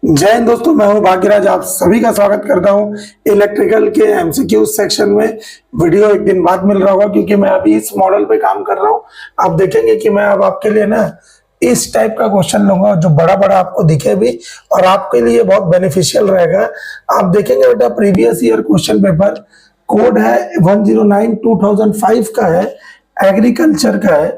जय हिंद दोस्तों, मैं हूं भाग्यराज। आप सभी का स्वागत करता हूं इलेक्ट्रिकल के एमसीक्यू सेक्शन में। वीडियो एक दिन बाद मिल रहा होगा क्योंकि मैं अभी इस मॉडल पे काम कर रहा हूं। आप देखेंगे कि मैं अब आपके लिए ना इस टाइप का क्वेश्चन लूंगा जो बड़ा बड़ा आपको दिखे भी और आपके लिए बहुत बेनिफिशियल रहेगा। आप देखेंगे बेटा, previous year question paper code है 109/2005 का है, एग्रीकल्चर का है,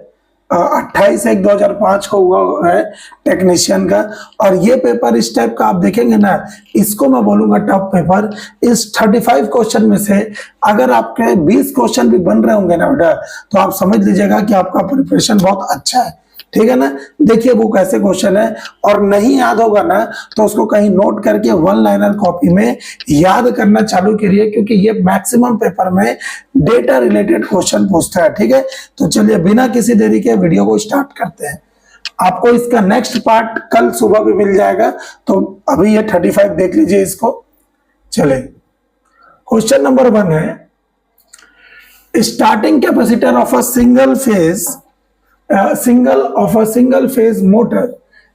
28/1/2005 को हुआ है टेक्नीशियन का। और ये पेपर इस टाइप का आप देखेंगे ना, इसको मैं बोलूंगा टफ पेपर। इस 35 क्वेश्चन में से अगर आपके 20 क्वेश्चन भी बन रहे होंगे ना बेटा, तो आप समझ लीजिएगा कि आपका प्रिपरेशन बहुत अच्छा है। ठीक है ना। देखिए वो कैसे क्वेश्चन है, और नहीं याद होगा ना तो उसको कहीं नोट करके वन लाइनर कॉपी में याद करना चालू करिए, क्योंकि ये मैक्सिमम पेपर में डेटा रिलेटेड क्वेश्चन पूछता है। ठीक है, तो चलिए बिना किसी देरी के वीडियो को स्टार्ट करते हैं। आपको इसका नेक्स्ट पार्ट कल सुबह भी मिल जाएगा, तो अभी ये 35 देख लीजिए इसको। चलिए क्वेश्चन नंबर 1 है, starting capacitor of a single phase motor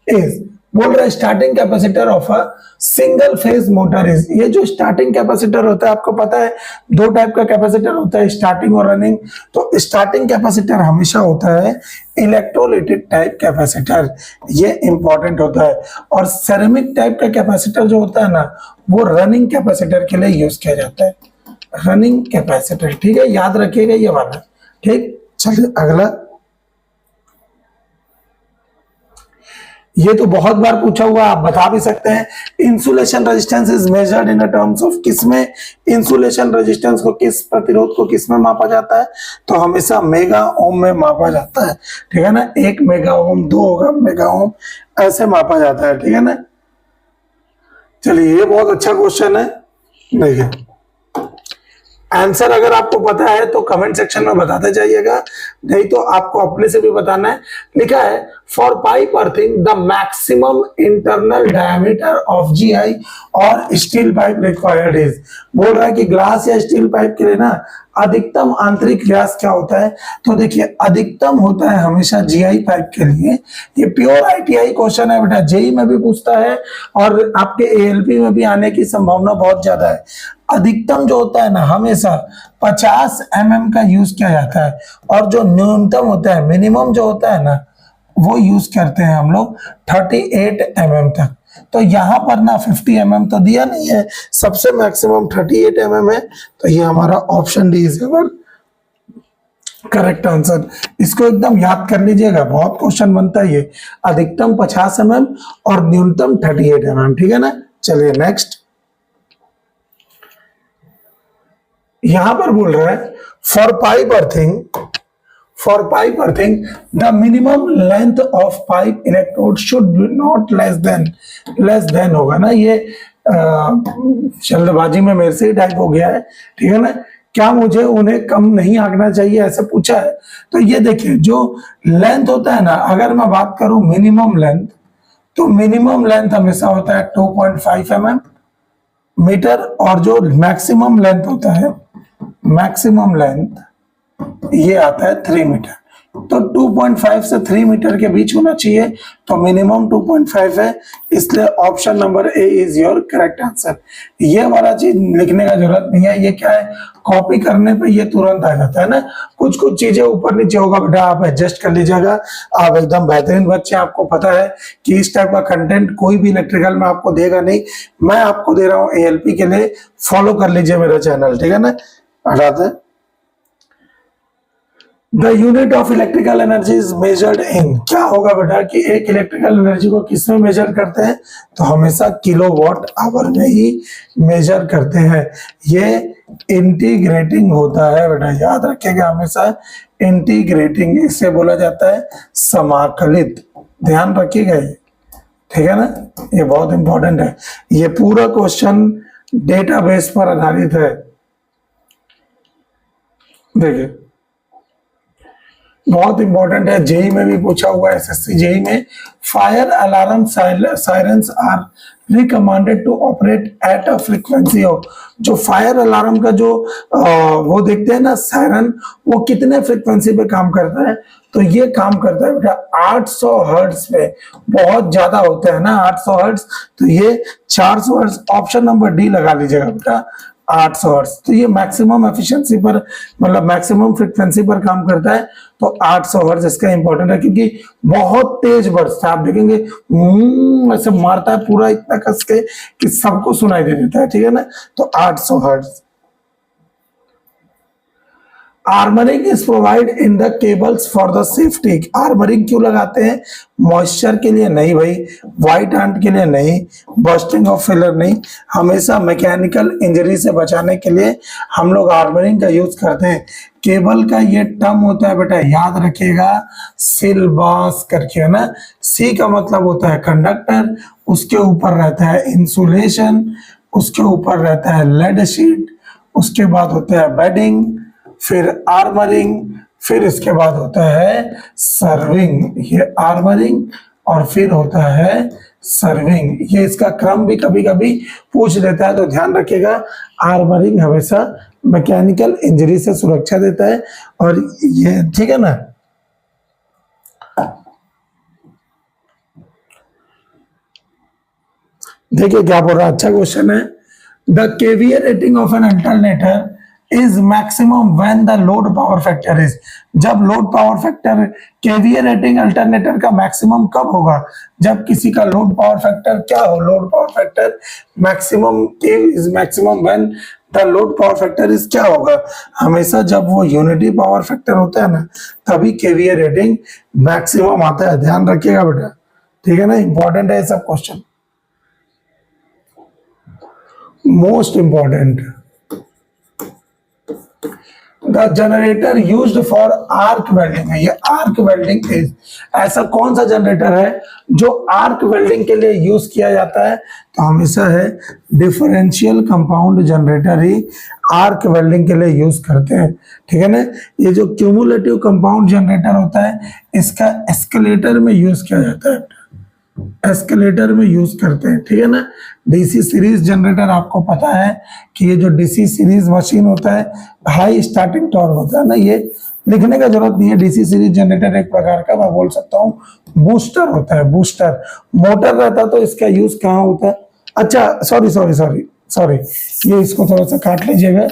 is. बोल रहा है starting capacitor of a single phase motor is. ये जो स्टार्टिंग कैपेसिटर होता है, आपको पता है दो टाइप का कैपेसिटर होता है, स्टार्टिंग और रनिंग। तो स्टार्टिंग कैपेसिटर हमेशा होता है इलेक्ट्रोलाइटिक टाइप कैपेसिटर, ये इंपॉर्टेंट होता है। और सेरेमिक टाइप का कैपेसिटर जो होता है ना, वो रनिंग कैपेसिटर के लिए यूज किया जाता है, रनिंग कैपेसिटर। ठीक है, याद रखिएगा ये वाला। ठीक, चलिए अगला। ये तो बहुत बार पूछा हुआ, आप बता भी सकते हैं। Insulation resistance is measured in terms of, किसमें इंसुलेशन रेजिस्टेंस को, किस प्रतिरोध को किसमें मापा जाता है? तो हमेशा मेगा ओम में मापा जाता है। ठीक है ना, 1 मेगा ओम, 2 मेगा ओम, ऐसे मापा जाता है। ठीक है ना। चलिए ये बहुत अच्छा क्वेश्चन है। देखिए आंसर अगर आपको पता है तो कमेंट सेक्शन में बताते जाइएगा, नहीं तो आपको अपने से भी बताना है। लिखा है for pipe earthing the maximum internal diameter of GI और स्टील पाइप रिक्वायर्ड इज। बोल रहा है कि ग्लास या स्टील पाइप के लिए ना अधिकतम आंतरिक व्यास क्या होता है? तो देखिए अधिकतम होता है हमेशा जीआई पाइप के लिए। ये प्योर आईटीआई क्वेश्चन है बेटा, जेई में भी पूछता है और आपके एएलपी में भी आने की संभावना बहुत ज्यादा है। अधिकतम जो होता है ना, हमेशा 50 mm का यूज किया जाता है, और जो न्यूनतम होता है, मिनिमम जो होता है ना, वो यूज करते हैं हम लोग 38 mm तक। तो यहाँ पर ना 50 mm तो दिया नहीं है, सबसे मैक्सिमम 38 mm है। तो ये हमारा option D is correct answer. इसको एकदम याद कर लीजिएगा, बहुत क्वेश्चन बनता है ये। अधिकतम 50 mm और न्यूनतम 38 mm। ठीक है ना। चलिए नेक्स्ट। यहां पर बोल रहा है for pipe earthing the minimum length of pipe electrode should be not less than होगा ना। ये जल्दबाजी में मेरे से ही टाइप हो गया है। ठीक है ना। क्या मुझे उन्हें कम नहीं आंकना चाहिए, ऐसे पूछा है। तो ये देखिए जो लेंथ होता है ना, अगर मैं बात करूं मिनिमम लेंथ, तो मिनिमम लेंथ हमेशा होता है 2.5 mm मीटर, और जो मैक्सिमम लेंथ होता है, मैक्सिमम लेंथ ये आता है 3 मीटर। तो 2.5 से 3 मीटर के बीच होना चाहिए, तो मिनिमम 2.5 है, इसलिए option number A is your correct answer. ये वाला चीज लिखने का जरूरत नहीं है, ये क्या है, कॉपी करने पे ये तुरंत आ जाता है ना। कुछ कुछ चीजें ऊपर नीचे होगा बेटा, आप एडजस्ट कर लीजिएगा। आप एकदम बेहतरीन बच्चे, आपको पता है कि इस टाइप का कंटेंट कोई भी इलेक्ट्रिकल में आपको देगा नहीं, मैं आपको दे रहा हूँ एएलपी के लिए। फॉलो कर लीजिए मेरा चैनल। ठीक है ना। हटाते हैं। The unit of electrical energy is measured इन। क्या होगा बेटा कि एक इलेक्ट्रिकल एनर्जी को किसमें मेजर करते हैं? तो हमेशा किलोवाट आवर में ही मेजर करते हैं। ये इंटीग्रेटिंग होता है बेटा, याद रखिएगा हमेशा इंटीग्रेटिंग, इसे बोला जाता है समाकलित। ध्यान रखिएगा ये। ठीक है ना, ये बहुत इंपॉर्टेंट है। ये पूरा क्वेश्चन डेटाबेस पर आधारित है। देखिए बहुत इंपॉर्टेंट है, जेई में भी पूछा हुआ है, एसएससी जेई में। Fire alarm sirens are recommended to operate at a frequency of, जो फायर अलार्म का जो वो देखते हैं ना सायरन, वो कितने फ्रीक्वेंसी पे काम करता है, तो ये काम करता है बेटा 800 हर्ट्ज पे। बहुत ज्यादा होता है ना 800 हर्ट्ज, तो ये 400 हर्ट्ज, ऑप्शन नंबर डी लगा लीजिएगा बेटा 800 हर्ट्ज। तो ये मैक्सिमम एफिशिएंसी पर, मतलब मैक्सिमम फ्रीक्वेंसी पर काम करता है, तो 800 हर्ट्ज इसका इंपॉर्टेंट है, क्योंकि बहुत तेज बर्स्ट है, आप देखेंगे ऐसे मारता है पूरा इतना कस के कि सबको सुनाई दे देता है, ठीक है ना, तो 800 hertz. Armouring is provide in the cables for the safety. Armouring क्यों लगाते हैं? मॉइस्चर के लिए नहीं भाई, व्हाइट आंट के लिए नहीं, बर्स्टिंग ऑफ फिलर नहीं, हमेशा मैकेनिकल इंजरी से बचाने के लिए हम लोग आर्मरिंग का यूज करते हैं। केबल का ये टर्म होता है बेटा, याद रखिएगा, सिलबास करके, है ना। सी का मतलब होता है कंडक्टर, उसके ऊपर रहता है इंसुलेशन, उसके ऊपर रहता है लेड शीट, उसके बाद होता है बेडिंग, फिर आर्मरिंग, फिर इसके बाद होता है सर्विंग। ये आर्मरिंग और फिर होता है सर्विंग। ये इसका क्रम भी कभी कभी पूछ लेता है, तो ध्यान रखिएगा। आर्मरिंग हमेशा मैकेनिकल इंजरी से सुरक्षा देता है, और ये ठीक है ना। देखिए क्या बोल रहा है, अच्छा क्वेश्चन है। The KVA rating of an alternator is maximum when the load power factor is, जब load power factor, KVA rating alternator का मैक्सिमम कब होगा? जब किसी का लोड पावर फैक्टर क्या हो, load power factor maximum is maximum when the load power factor is क्या होगा? हमेशा जब वो यूनिटी पावर फैक्टर होता है ना, तभी केवीए रेटिंग मैक्सिमम आता है, ध्यान रखिएगा बेटा, ठीक है ना। इंपॉर्टेंट है सब question, most important. The generator used for arc welding है, ये आर्क वेल्डिंग इज, ऐसा कौन सा जनरेटर है जो आर्क वेल्डिंग के लिए यूज किया जाता है? तो हमेशा है डिफरेंशियल कंपाउंड जनरेटर ही आर्क वेल्डिंग के लिए यूज करते हैं, ठीक है ना। ये जो क्यूमुलेटिव कंपाउंड जनरेटर होता है, इसका एस्केलेटर में यूज किया जाता है, एस्केलेटर में यूज करते हैं, ठीक है ना। डीसी सीरीज जनरेटर आपको पता है कि ये जो डीसी सीरीज मशीन होता है, हाई स्टार्टिंग टॉर्क होता है ना, ये लिखने का जरूरत नहीं है। डीसी सीरीज जनरेटर एक प्रकार का, मैं बोल सकता हूँ, बूस्टर होता है, बूस्टर। मोटर रहता तो इसका यूज कहाँ होता है? अच्छा सॉरी, ये इसको थोड़ा सा काट लीजिएगा।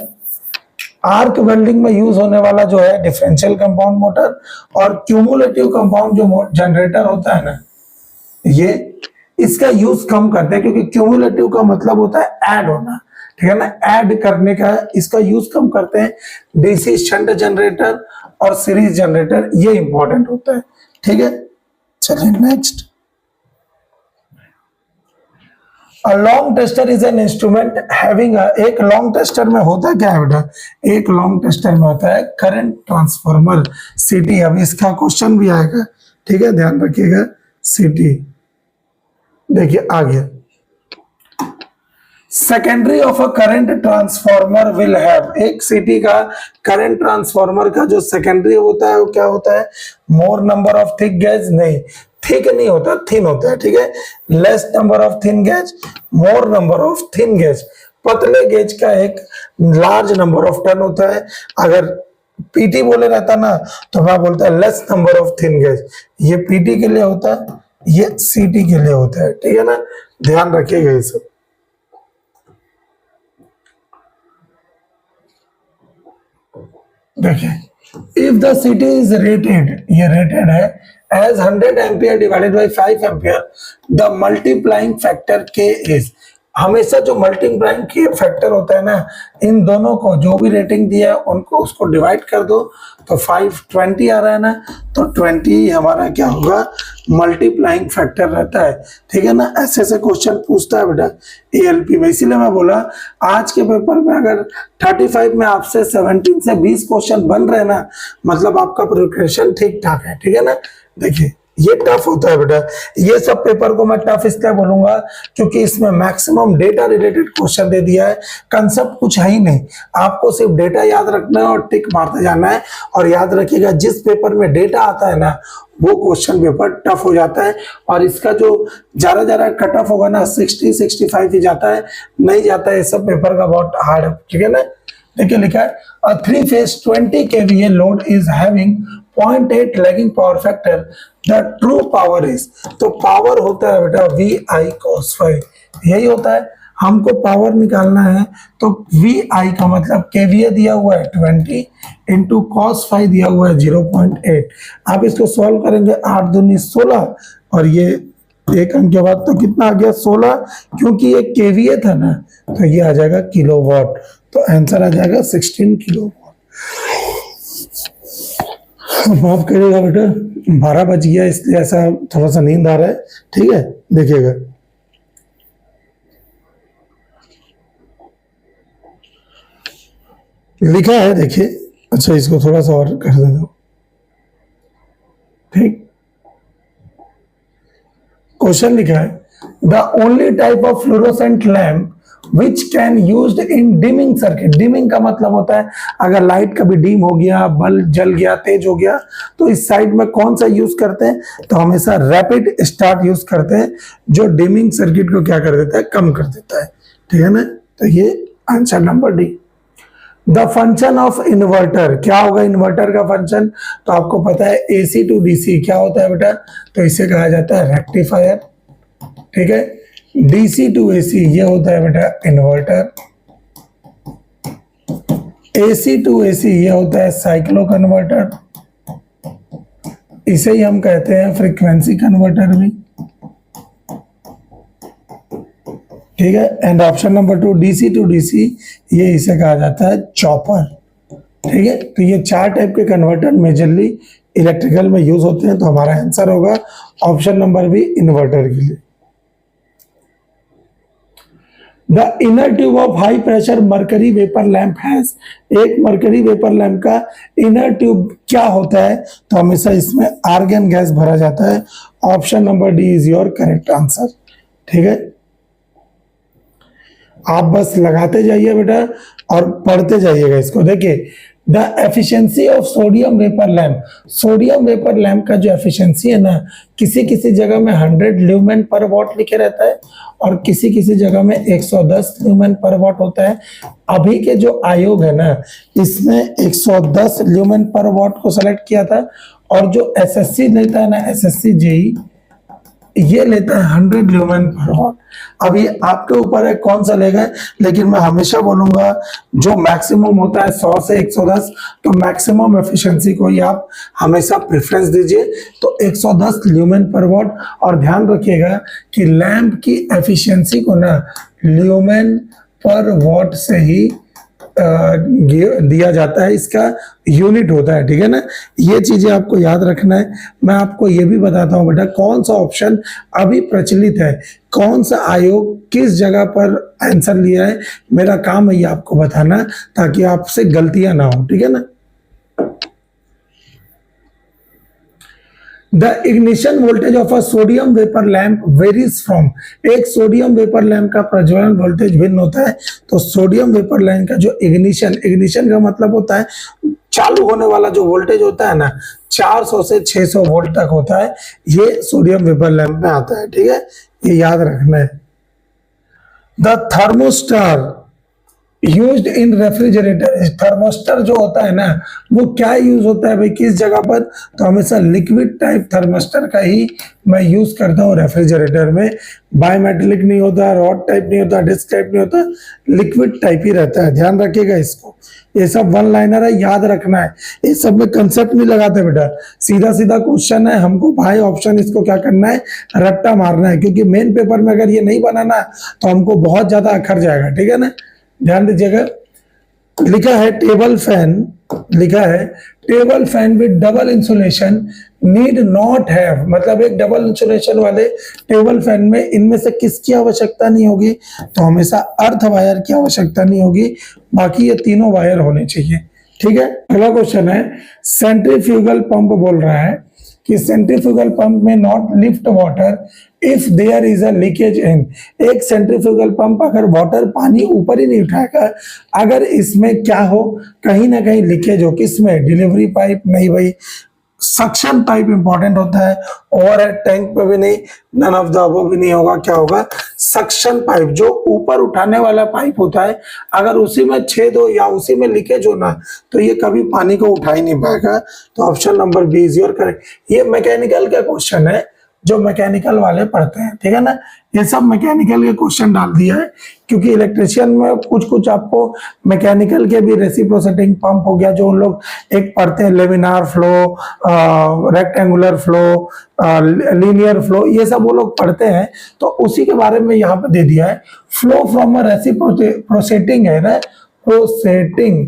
आर्क वेल्डिंग में यूज होने वाला जो है डिफरेंशियल कंपाउंड मोटर, और क्यूमुलेटिव कंपाउंड जो जनरेटर होता है ना, ये इसका यूज कम करते हैं, क्योंकि क्यूमुलेटिव का मतलब होता है ऐड होना, ठीक है ना, ऐड करने का। इसका यूज कम करते हैं डीसी शंट जनरेटर और सीरीज जनरेटर, ये इंपॉर्टेंट होता है, ठीक है। चलिए next. A long tester is an instrument having, एक लॉन्ग टेस्टर में होता क्या है बेटा? एक लॉन्ग टेस्टर में होता है करंट ट्रांसफार्मर, सीटी। अभी इसका क्वेश्चन भी आएगा, ठीक है, ध्यान रखिएगा, सीटी। देखिए आ गया, secondary of a current transformer will have, एक सीटी का करंट ट्रांसफार्मर का जो सेकेंडरी होता है वो क्या होता है? मोर नंबर ऑफ थिक गेज, नहीं थिक नहीं होता, थिन होता है, ठीक है। Less number of thin gauge, more number of thin gauge, पतले गेज का एक लार्ज नंबर ऑफ टर्न होता है। अगर पीटी बोले रहता ना, तो मैं बोलता है less number of thin gauge, ये पीटी के लिए होता है, ये सीटी के लिए होता है, ठीक है ना, ध्यान रखिएगा ये सब। देखिए, if the CT is rated, ये रेटेड है as 100 ampere divided by 5 ampere, the multiplying factor K is, हमेशा जो मल्टीप्लाइंग के फैक्टर होता है ना, इन दोनों को जो भी रेटिंग दिया है उनको उसको डिवाइड कर दो, तो 520 आ रहा है ना, तो 20 हमारा क्या होगा? मल्टीप्लाइंग फैक्टर रहता है, ठीक है ना। ऐसे ऐसे क्वेश्चन पूछता है बेटा एएलपी में, इसीलिए मैं बोला आज के पेपर में अगर 35 में आपसे 17 से 20 क्वेश्चन बन रहे ना, मतलब आपका प्रिपरेशन ठीक ठाक है, ठीक है ना। देखिए ये टफ होता है बेटा। ये सब पेपर को मैं टफ इसलिए बोलूंगा क्योंकि इसमें मैक्सिमम डेटा रिलेटेड क्वेश्चन दे दिया है, कंसेप्ट कुछ है ही नहीं, आपको सिर्फ डेटा याद रखना है और टिक मारते जाना है। और याद रखिएगा जिस पेपर में डेटा आता है ना वो क्वेश्चन पेपर टफ हो जाता है, और इसका जो ज्यादा कट ऑफ होगा ना 60-65 ही जाता है, नहीं जाता है, सब पेपर का बहुत हार्ड है, ठीक है ना। देखिए लिखा है a 3-phase 20 kVA load is having 0.8 lagging power factor, the true power is, तो पावर होता है बेटा VI cos phi, यही होता है। हमको पावर निकालना है तो VI का मतलब KVA दिया हुआ है 20 इंटू cos phi दिया हुआ है 0.8। आप इसको सॉल्व करेंगे 8 दूनी 16 और ये एक अंक के बाद तो कितना आ गया 16, क्योंकि ये KVA था ना तो ये आ जाएगा किलोवाट, तो आंसर आ जाएगा 16 किलोवाट। माफ करिएगा बेटा 12 बज गया इसलिए ऐसा थोड़ा सा नींद आ रहा है, ठीक है। देखिएगा लिखा है, देखिए, अच्छा इसको थोड़ा सा और कर देता हूं, ठीक। क्वेश्चन लिखा है the only type of fluorescent lamp which can used in dimming circuit. Dimming का मतलब होता है अगर लाइट कभी डिम हो गया, बल्ब जल गया, तेज हो गया, तो इस साइड में कौन सा यूज करते हैं, तो हमेशा रैपिड स्टार्ट यूज करते हैं जो डिमिंग सर्किट को क्या कर देता है, कम कर देता है, ठीक है ना। तो ये answer number D. The function of inverter, क्या होगा इन्वर्टर का फंक्शन, तो आपको पता है AC टू DC क्या होता है बेटा, तो इसे कहा जाता है रेक्टिफायर, ठीक है। DC टू AC ये होता है बेटा इन्वर्टर, AC टू AC ये होता है साइक्लो कन्वर्टर, इसे ही हम कहते हैं फ्रीक्वेंसी कन्वर्टर भी, ठीक है। And option number 2 DC to DC ये इसे कहा जाता है चॉपर, ठीक है। तो ये 4 टाइप के कन्वर्टर मेजरली इलेक्ट्रिकल में यूज होते हैं, तो हमारा आंसर होगा ऑप्शन नंबर बी इन्वर्टर के लिए। The inner tube of high pressure mercury vapour lamp has, एक मरकरी वेपर लैंप का इनर ट्यूब क्या होता है, तो हमेशा इसमें आर्गन गैस भरा जाता है। Option number D is your correct answer, ठीक है। आप बस लगाते जाइए बेटा और पढ़ते जाइएगा इसको। देखिए the efficiency of sodium vapour lamp, sodium vapour lamp का जो एफिशिएंसी है ना, किसी किसी जगह में 100 ल्यूमेन पर वॉट लिखे रहता है और किसी किसी जगह में 110 ल्यूमेन पर वॉट होता है। अभी के जो आयोग है ना इसमें 110 ल्यूमेन पर वॉट को सेलेक्ट किया था, और जो SSC लेता है ना SSC JEE ये लेता है 100 ल्यूमेन पर वॉट। अब ये आपके ऊपर है कौन सा लेगा, लेकिन मैं हमेशा बोलूंगा जो मैक्सिमम होता है 100 से 110, तो मैक्सिमम एफिशिएंसी को ही आप हमेशा प्रेफरेंस दीजिए, तो 110 ल्यूमेन पर वॉट। और ध्यान रखिएगा कि लैंप की एफिशिएंसी को ना ल्यूमेन पर वॉट से ही दिया जाता है, इसका यूनिट होता है, ठीक है ना। ये चीजें आपको याद रखना है। मैं आपको ये भी बताता हूं बेटा कौन सा ऑप्शन अभी प्रचलित है, कौन सा आयोग किस जगह पर आंसर लिया है, मेरा काम है ये आपको बताना ताकि आपसे गलतियां ना हो, ठीक है ना। The ignition voltage of a sodium vapour lamp varies from, एक सोडियम वेपर लैंप का प्रज्वलन वोल्टेज भिन्न होता है। तो सोडियम वेपर लैंप का जो इग्निशन का मतलब होता है चालू होने वाला जो वोल्टेज होता है ना 400 से 600 वोल्ट तक होता है, ये सोडियम वेपर लैंप में आता है, ठीक है, ये याद रखना है। द थर्मोस्टर यूज्ड इन रेफ्रिजरेटर, थर्मोस्टर जो होता है ना वो क्या यूज होता है भाई किस जगह पर, तो हमेशा लिक्विड टाइप थर्मोस्टर का ही मैं यूज करता हूँ रेफ्रिजरेटर में। बायोमेटेलिक नहीं होता, रॉड टाइप नहीं होता, डिस्क टाइप नहीं होता, लिक्विड टाइप ही रहता है, ध्यान रखिएगा इसको। ये सब वन लाइनर है, याद रखना है, ये सब में कंसेप्ट नहीं लगाते बेटा, सीधा सीधा क्वेश्चन है, हमको भाई ऑप्शन इसको क्या करना है रट्टा मारना है, क्योंकि मेन पेपर में अगर ये नहीं बनाना तो हमको बहुत ज्यादा अखर जाएगा, ठीक है ना। ध्यान दीजिएगा, लिखा है टेबल फैन, लिखा है table fan with double insulation need not have, मतलब एक डबल इंसुलेशन वाले टेबल फैन में इनमें से किसकी आवश्यकता नहीं होगी, तो हमेशा अर्थ वायर की आवश्यकता नहीं होगी, बाकी ये तीनों वायर होने चाहिए, ठीक है। अगला क्वेश्चन है सेंट्रीफ्यूगल पंप बोल रहा है कि सेंट्रीफ्यूगल पंप में not lift water if there is a leakage in. एक सेंट्रीफ्यूगल पंप अगर वाटर पानी ऊपर ही नहीं उठाएगा, अगर इसमें क्या हो, कहीं ना कहीं लीकेज हो, किसमें, डिलीवरी पाइप नहीं भाई, सक्शन पाइप इंपॉर्टेंट होता है, ओवरहेड टैंक पे भी नहीं, नन ऑफ द अबव भी नहीं होगा, क्या होगा, सक्शन पाइप जो ऊपर उठाने वाला पाइप होता है, अगर उसी में छेद हो या उसी में लीकेज हो ना, तो ये कभी पानी को उठा ही नहीं पाएगा। तो option number B is your correct. ये मैकेनिकल का क्वेश्चन है जो मैकेनिकल वाले पढ़ते हैं, ठीक है ना, ये सब मैकेनिकल के क्वेश्चन डाल दिया है, क्योंकि इलेक्ट्रिशियन में कुछ कुछ आपको मैकेनिकल के भी, रेसिप्रोकेटिंग पंप हो गया जो उन लोग एक पढ़ते हैं, laminar flow, rectangular flow, linear flow, ये सब वो लोग पढ़ते हैं, तो उसी के बारे में यहाँ पे दे दिया है। फ्लो फ्रॉम अ रेसिप्रोकेटिंग है ना, प्रोसेटिंग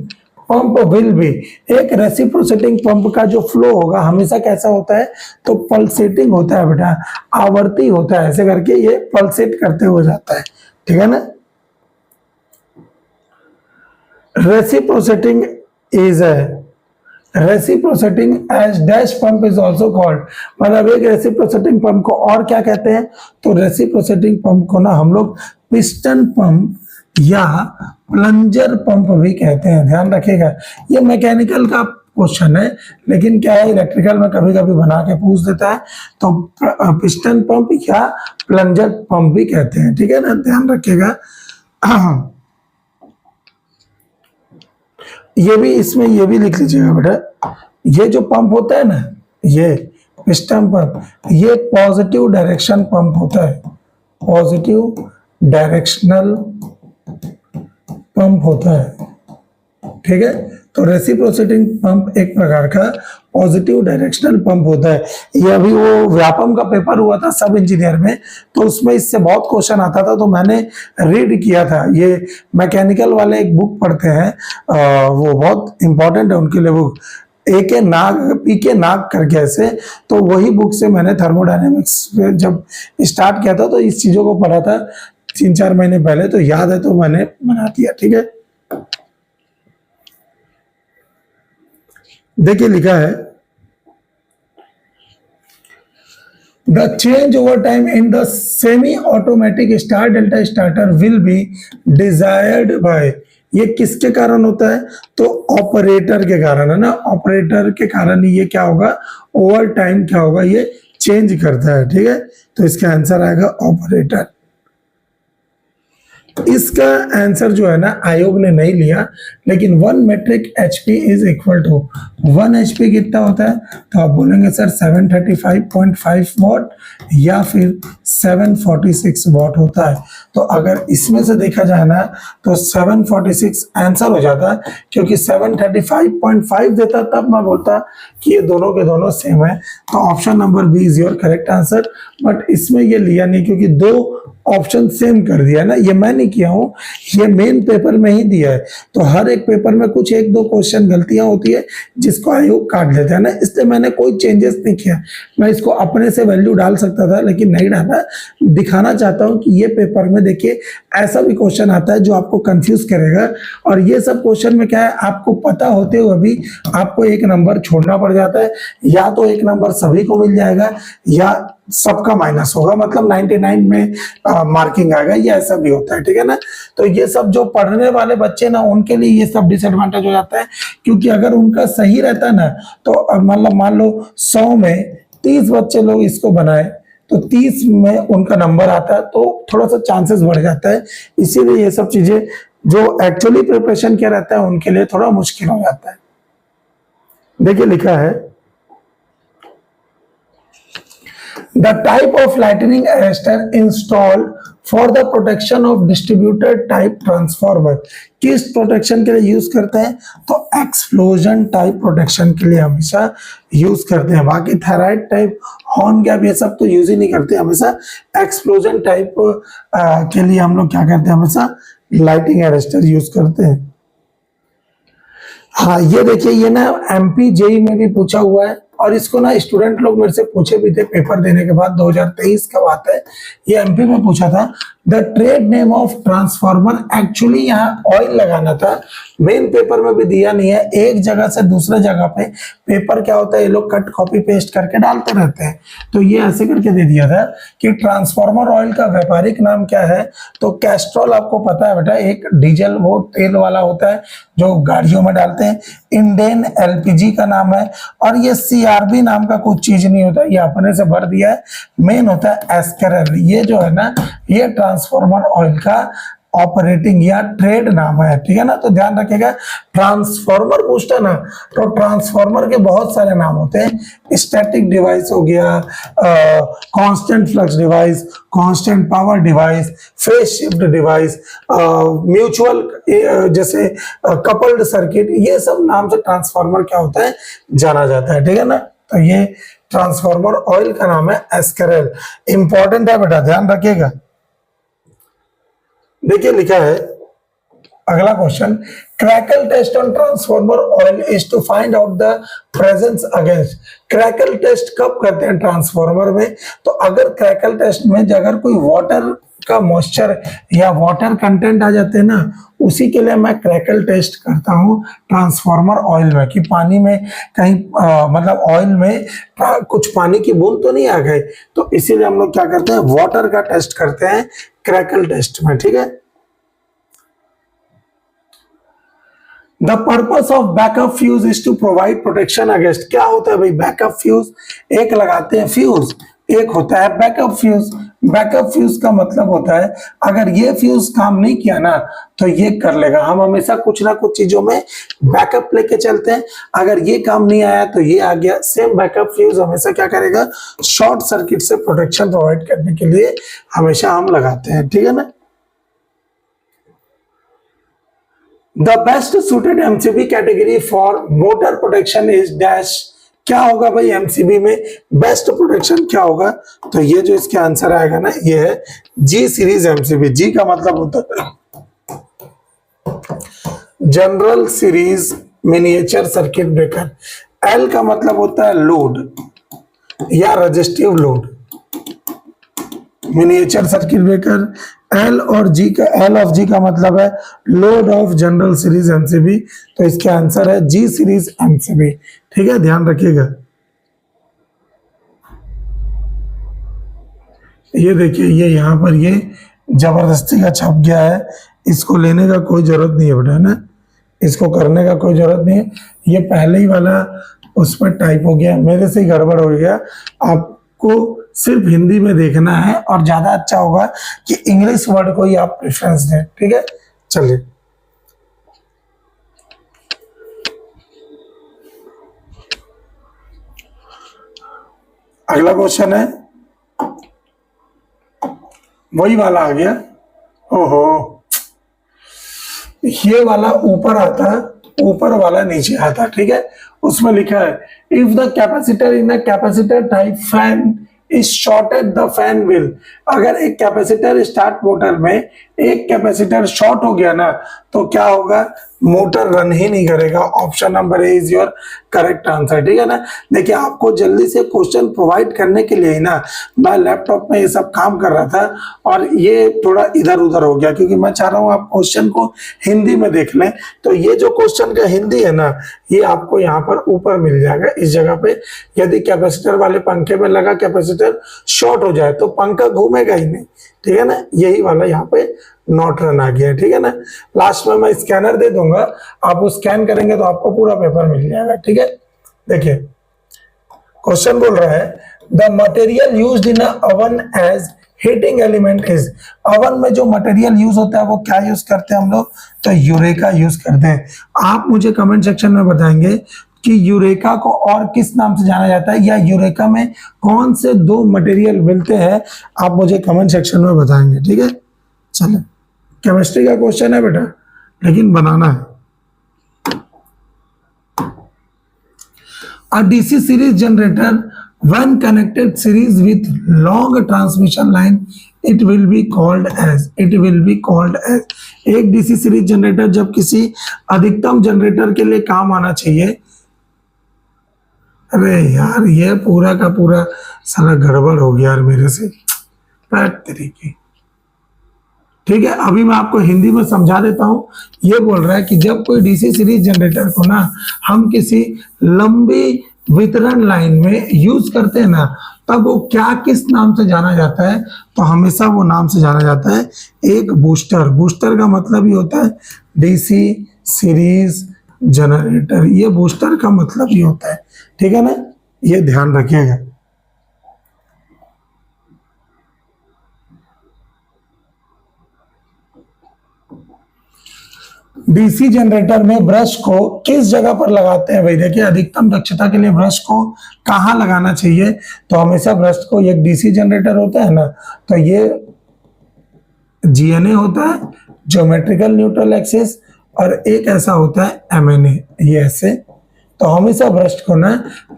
पंप विल बी, एक रेसिप्रोकेटिंग पंप का जो फ्लो होगा हमेशा कैसा होता है, तो पल्सेटिंग होता है बेटा, आवर्ती होता है, ऐसे करके ये पल्सेट करते हुए जाता है, ठीक है ना। Reciprocating is reciprocating as dash pump is also called, मतलब एक रेसिप्रोकेटिंग पंप को और क्या कहते हैं, तो रेसिप्रोकेटिंग पंप को ना हम लोग पिस्टन पंप या प्लंजर पंप भी कहते हैं, ध्यान रखिएगा। ये मैकेनिकल का क्वेश्चन है, लेकिन क्या है, इलेक्ट्रिकल में कभी कभी बना के पूछ देता है, तो पिस्टन पंप या प्लंजर पंप भी कहते हैं, ठीक है ना, ध्यान रखिएगा। ये भी, इसमें ये भी लिख लीजिएगा बेटा, ये जो पंप होता है ना, ये पिस्टन पंप, ये पॉजिटिव डायरेक्शन पंप होता है, पॉजिटिव डायरेक्शनल पंप होता है, ठीक है। तो रेसिप्रोकेटिंग पंप एक प्रकार का पॉजिटिव डायरेक्शनल पंप होता है। ये अभी वो व्यापम का पेपर हुआ था सब इंजीनियर में, तो उसमें इससे बहुत क्वेश्चन आता था, तो मैंने रीड किया था। ये मैकेनिकल वाले एक बुक पढ़ते हैं, वो बहुत इंपॉर्टेंट है उनके लिए बुक, ए के नाग, पी के नाग करके ऐसे, तो वही बुक से मैंने थर्मोडायनेमिक्स जब स्टार्ट किया था तो इस चीजों को पढ़ा था 3-4 महीने पहले, तो याद है, तो मैंने बना दिया, ठीक है। देखिए लिखा है, the change over time in the semi automatic star delta starter will be desired by, ये किसके कारण होता है, तो ऑपरेटर के कारण, है ना, ऑपरेटर के कारण ही ये क्या होगा, ओवर टाइम क्या होगा, ये चेंज करता है, ठीक है। तो इसका आंसर आएगा ऑपरेटर। इसका आंसर जो है ना आयोग ने नहीं लिया, लेकिन 1 metric HP is equal to 1 HP कितना होता है, तो आप बोलेंगे सर 735.5 वॉट या फिर 746 वॉट होता है। तो अगर इसमें से देखा जाए ना तो 746 आंसर हो जाता, क्योंकि 735.5 देता तब मैं बोलता कि ये दोनों के दोनों सेम है। तो option number B is your correct answer, but इसमें ये लिया नहीं क्योंकि दो ऑप्शन सेम कर दिया है ना, ये मैं नहीं किया हूं, ये मेन पेपर में ही दिया है। तो हर एक पेपर में कुछ 1-2 क्वेश्चन गलतियां होती है जिसको आयोग काट लेता है ना, इसलिए मैंने कोई चेंजेस नहीं किया। मैं इसको अपने से वैल्यू डाल सकता था लेकिन नहीं डाला, दिखाना चाहता हूं कि ये पेपर में देखिए ऐसा भी क्वेश्चन आता है जो आपको कंफ्यूज करेगा, और ये सब क्वेश्चन में क्या है, आपको पता होते हुए भी आपको एक नंबर छोड़ना पड़ जाता है, या तो एक नंबर सभी को मिल जाएगा या सबका माइनस होगा, मतलब 99 में मार्किंग आएगा, ये ऐसा भी होता है, ठीक है ना। तो ये सब जो पढ़ने वाले बच्चे ना उनके लिए ये सब डिसएडवांटेज हो जाता है, क्योंकि अगर उनका सही रहता ना तो मतलब मान लो 100 में 30 बच्चे लोग इसको बनाए तो 30 में उनका नंबर आता है, तो थोड़ा सा चांसेस बढ़ जाता है। इसीलिए ये सब चीजें जो एक्चुअली प्रिपरेशन किया रहता है उनके लिए थोड़ा मुश्किल हो जाता है। देखिए लिखा है, the type of lightning arrestor installed for the protection of distributor type transformer, किस प्रोटेक्शन के लिए यूज करते हैं, तो एक्सप्लोजन टाइप प्रोटेक्शन के लिए हमेशा यूज करते हैं। बाकी थेराइड टाइप, हॉर्न गैप, ये सब तो यूज ही नहीं करते, हमेशा एक्सप्लोजन टाइप के लिए हम लोग क्या करते हैं, हमेशा लाइटिंग अरेस्टर यूज करते हैं। हाँ ये देखिए, ये ना एमपी जेई में भी पूछा हुआ है, और इसको ना स्टूडेंट लोग मेरे से पूछे भी थे पेपर देने के बाद, 2023 का बात है, ये एमपी में पूछा था। The trade name of transformer, actually यहाँ ऑयल लगाना था, मेन पेपर में भी दिया नहीं है, एक जगह से दूसरे जगह पे पेपर क्या होता है, ये लोग कट कॉपी पेस्ट करके डालते रहते हैं, तो ये ऐसे करके दे दिया था कि ट्रांसफार्मर ऑयल का व्यापारिक नाम क्या है, तो कैस्ट्रॉल आपको पता है बेटा, एक डीजल वो तेल वाला होता है जो गाड़ियों में डालते हैं, इंडेन एलपीजी का नाम है, और ये सीआरबी नाम का कुछ चीज नहीं होता, ये अपने से भर दिया है, मेन होता है एस्केरल, ये जो है ना ये ट्रांसफार्मर ऑयल का ऑपरेटिंग या ट्रेड नाम है, ठीक है ना। तो ध्यान रखिएगा, ट्रांसफार्मर पूछता ना तो ट्रांसफार्मर के बहुत सारे नाम होते हैं, स्टैटिक डिवाइस हो गया, constant flux device, constant power device, phase shift device, mutual जैसे कपल्ड सर्किट, ये सब नाम से ट्रांसफार्मर क्या होता है जाना जाता है, ठीक है ना। तो ये ट्रांसफार्मर ऑयल का नाम है एस्केरल, इंपॉर्टेंट है बेटा, ध्यान रखिएगा। देखिए लिखा है अगला question, crackle test on transformer oil is to find out the presence against. Crackle test कब करते हैं ट्रांसफार्मर में, तो अगर क्रैकल टेस्ट में अगर कोई वाटर का मॉइस्चर या वाटर कंटेंट आ जाते हैं ना, उसी के लिए मैं क्रैकल टेस्ट करता हूं ट्रांसफार्मर ऑयल में, कि पानी में कहीं मतलब ऑयल में कुछ पानी की बूंद तो नहीं आ गए, तो इसीलिए हम लोग क्या करते हैं, वाटर का टेस्ट करते हैं क्रैकल टेस्ट में, ठीक है। The purpose of backup fuse is to provide protection against. क्या होता है भाई बैकअप फ्यूज, एक लगाते हैं फ्यूज, एक होता है बैकअप फ्यूज। बैकअप फ्यूज का मतलब होता है अगर ये फ्यूज काम नहीं किया ना तो ये कर लेगा, हम हमेशा कुछ ना कुछ चीजों में बैकअप लेके चलते हैं, अगर ये काम नहीं आया तो ये आ गया। सेम बैकअप फ्यूज हमेशा क्या करेगा, शॉर्ट सर्किट से प्रोटेक्शन प्रोवाइड करने के लिए हमेशा हम लगाते हैं, ठीक है ना। The best suited MCB category for motor protection is dash. क्या होगा भाई एमसीबी में बेस्ट प्रोटेक्शन क्या होगा, तो ये जो इसके आंसर आएगा ना ये है जी सीरीज एमसीबी। जी का मतलब होता है general series miniature circuit breaker, L का मतलब होता है लोड या resistive load, miniature circuit breaker. L और जी का, एल ऑफ जी का मतलब है load of general series MCB, तो इसका आंसर है जी सीरीज एमसीबी, ठीक है, ध्यान रखिएगा। ये देखिए ये यहाँ पर ये जबरदस्ती का छप गया है, इसको लेने का कोई जरूरत नहीं है बेटा, ना इसको करने का कोई जरूरत नहीं है, ये पहले ही वाला उस पर टाइप हो गया, मेरे से ही गड़बड़ हो गया। आपको सिर्फ हिंदी में देखना है और ज्यादा अच्छा होगा कि इंग्लिश वर्ड को ही आप प्रेफरेंस दें, ठीक है। चलिए अगला क्वेश्चन है, वही वाला आ गया, ओहो ये वाला ऊपर आता है, ऊपर वाला नीचे आता, ठीक है। उसमें लिखा है if the capacitor in a capacitor type fan is shorted the fan will. अगर एक कैपेसिटर स्टार्ट मोटर में एक कैपेसिटर शॉर्ट हो गया ना तो क्या होगा, मोटर रन ही नहीं करेगा। Option number A is your correct answer, ठीक है ना। देखिए आपको जल्दी से क्वेश्चन प्रोवाइड करने के लिए ही ना मैं लैपटॉप में ये सब काम कर रहा था और ये थोड़ा इधर उधर हो गया, क्योंकि मैं चाह रहा हूँ आप क्वेश्चन को हिंदी में देख लें। तो ये जो क्वेश्चन का हिंदी है ना ये आपको यहाँ पर ऊपर मिल जाएगा इस जगह पे। यदि कैपेसिटर वाले पंखे में लगा कैपेसिटर शॉर्ट हो जाए तो पंखा घूमेगा ही नहीं, ठीक है ना। यही वाला यहाँ पे नॉट रन आ गया, ठीक है ना। लास्ट में मैं स्कैनर दे दूंगा, आप वो स्कैन करेंगे तो आपको पूरा पेपर मिल जाएगा, ठीक है। देखिए क्वेश्चन बोल रहा है the material used in oven as heating element is. Oven में जो मटेरियल यूज होता है वो क्या यूज करते हैं हम लोग, तो यूरेका यूज करते हैं। आप मुझे कमेंट सेक्शन में बताएंगे कि यूरेका को और किस नाम से जाना जाता है, या यूरेका में कौन से दो मटेरियल मिलते हैं, आप मुझे कमेंट सेक्शन में बताएंगे, ठीक है। चलो केमिस्ट्री का क्वेश्चन है बेटा, लेकिन बनाना है। A DC series generator when connected series with long transmission line it will be called as एक डीसी सीरीज जनरेटर जब किसी अधिकतम जनरेटर के लिए काम आना चाहिए अरे यार ये पूरा का पूरा साला गड़बड़ हो गया यार मेरे से, पैट तरीके। ठीक है, अभी मैं आपको हिंदी में समझा देता हूं। ये बोल रहा है कि जब कोई डीसी सीरीज जनरेटर को ना हम किसी लंबी वितरण लाइन में यूज करते हैं ना, तब वो क्या किस नाम से जाना जाता है? तो हमेशा वो नाम से जाना जाता है एक बूस्टर। बूस्टर का मतलब ही होता है डीसी सीरीज जनरेटर, ये बूस्टर का मतलब ही होता है। ठीक है ना, ये ध्यान रखिएगा। डीसी जनरेटर में ब्रश को किस जगह पर लगाते हैं भाई? देखिए, अधिकतम दक्षता के लिए ब्रश को कहाँ लगाना चाहिए? तो हमेशा ब्रश को, एक डीसी जनरेटर होता है ना, तो ये जीएनए होता है, ज्योमेट्रिकल न्यूट्रल एक्सिस, और एक ऐसा होता है एमएनए, ये ऐसे। तो हमेशा ब्रश को ना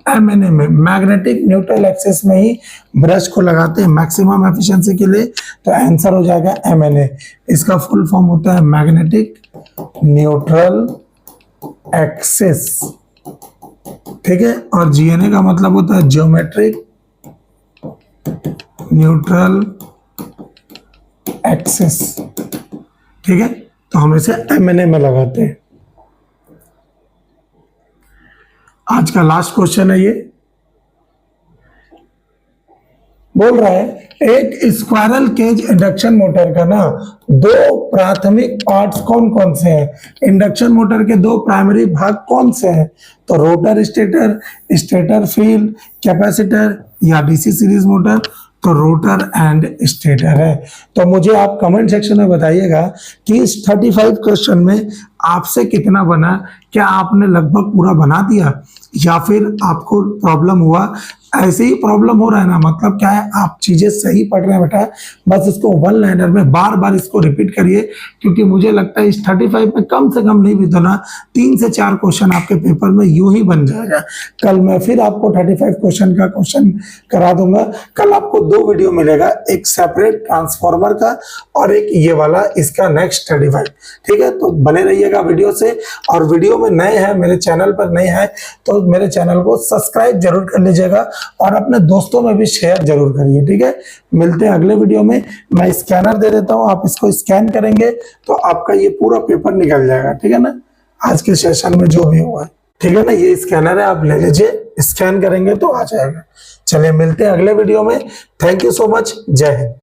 एमएनए में, मैग्नेटिक न्यूट्रल एक्सिस में ही ब्रश को लगाते हैं मैक्सिमम एफिशिएंसी के लिए। तो आंसर हो जाएगा एमएनए। इसका फुल फॉर्म होता है मैग्नेटिक न्यूट्रल एक्सिस। ठीक है, और जीएनए का मतलब होता है ज्योमेट्रिक न्यूट्रल एक्सिस। ठीक है, तो हम इसे एमएनए में लगाते हैं। आज का लास्ट क्वेश्चन है ये, बोल रहा है एक स्क्वायरल केज इंडक्शन मोटर का ना दो प्राथमिक पार्ट्स कौन कौन से हैं? इंडक्शन मोटर के दो प्राइमरी भाग कौन से हैं? तो rotor stator, stator field, capacitor, या डीसी सीरीज मोटर? तो रोटर एंड स्टेटर है। तो मुझे आप कमेंट सेक्शन में बताइएगा कि इस 35 क्वेश्चन में आपसे कितना बना। क्या आपने लगभग पूरा बना दिया या फिर आपको प्रॉब्लम हुआ? ऐसे ही प्रॉब्लम हो रहा है ना, मतलब क्या है, आप चीजें सही पढ़ रहे हैं बेटा, बस इसको वन लाइनर में बार बार इसको रिपीट करिए, क्योंकि मुझे लगता है इस 35 में कम से कम नहीं भी तो ना 3 से 4 क्वेश्चन आपके पेपर में यूं ही बन जाएगा। कल मैं फिर आपको 35 क्वेश्चन का क्वेश्चन करा दूंगा। कल आपको 2 वीडियो मिलेगा, एक सेपरेट ट्रांसफॉर्मर का और एक ये वाला, इसका नेक्स्ट 35। ठीक है, तो बने रहिएगा वीडियो से। और वीडियो में नए हैं, मेरे चैनल पर नए हैं, तो मेरे चैनल को सब्सक्राइब जरूर कर लीजिएगा और अपने दोस्तों में भी शेयर जरूर करिए। ठीक है, मिलते हैं अगले वीडियो में। मैं स्कैनर दे देता हूं, आप इसको स्कैन करेंगे तो आपका ये पूरा पेपर निकल जाएगा। ठीक है ना, आज के सेशन में जो भी हुआ है। ठीक है ना, ये स्कैनर है, आप ले लीजिए, स्कैन करेंगे तो आ जाएगा। चलिए मिलते हैं अगले वीडियो में। थैंक यू सो मच, जय हिंद।